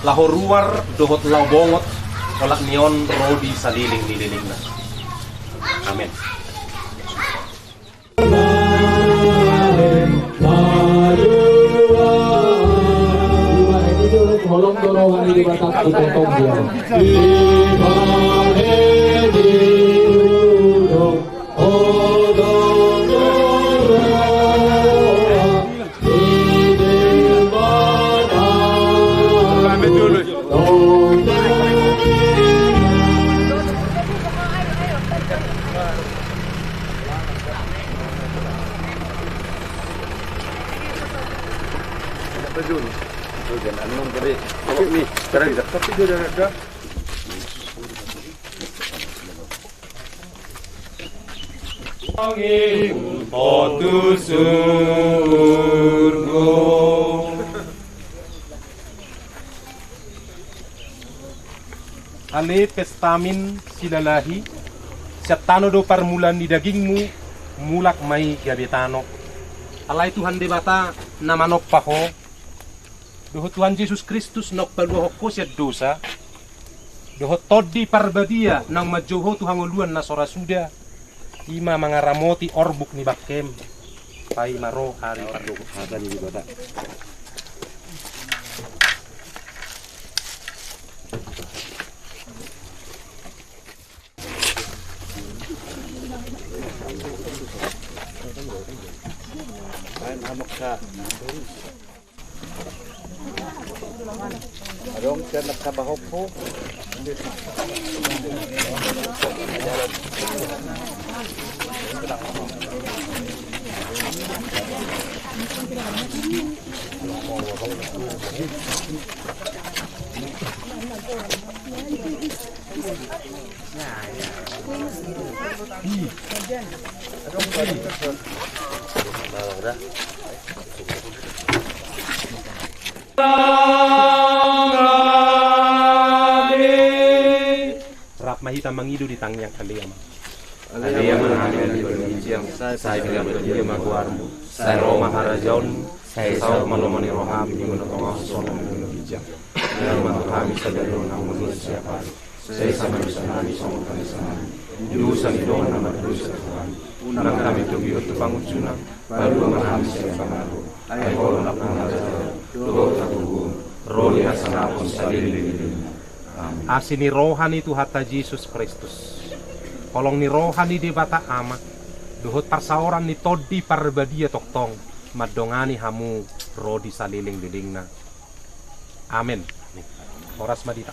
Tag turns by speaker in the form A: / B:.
A: lahoruar dohot laubongot olak nion rodi saliling-lilingna. Amin.
B: Tolong dorongan di batas potong dia.
A: Potu surgo Ale pestamin silalahi Syatano do parmulan di dagingmu mulak mai gabetano. Alai Tuhan debata namanok paho. Doho Tuhan Yesus Kristus nok paluho ko siya dosa. Doho todi parbadia nang majoho Tuhan uluan na sorasuda. Ima mangaramoti orbuk ni bakem. Pai maro hari pardo ada ni dibata.
C: Adong siya nagkabahok po.
A: Rap mahita mangidu di tangyang kaliam.
C: Aliyah mengambil di berbincang. Saya bilang berdia maguarmu. Saya roh maharajaun. Saya saw malomani roham di menotong sono menubijak. Yang kami sadaro nang manusia par. Saya sama sanani somo kami sanani. Dosa ni doa nama dosa Tuhan. Nang kami tubi untuk bangun sunang. Baru mengambil saya pengaruh. Ayah kolon aku mengajar. Doa tubuh. Roh ni hasanapun salilin.
A: Asini rohani tu hatta Yesus Kristus. Kolong ni rohani di bata ama. Duhut parsaoran ni todi parbadia toktong. Madongani hamu rodi saliling-lilingna. Amin. Horas madita.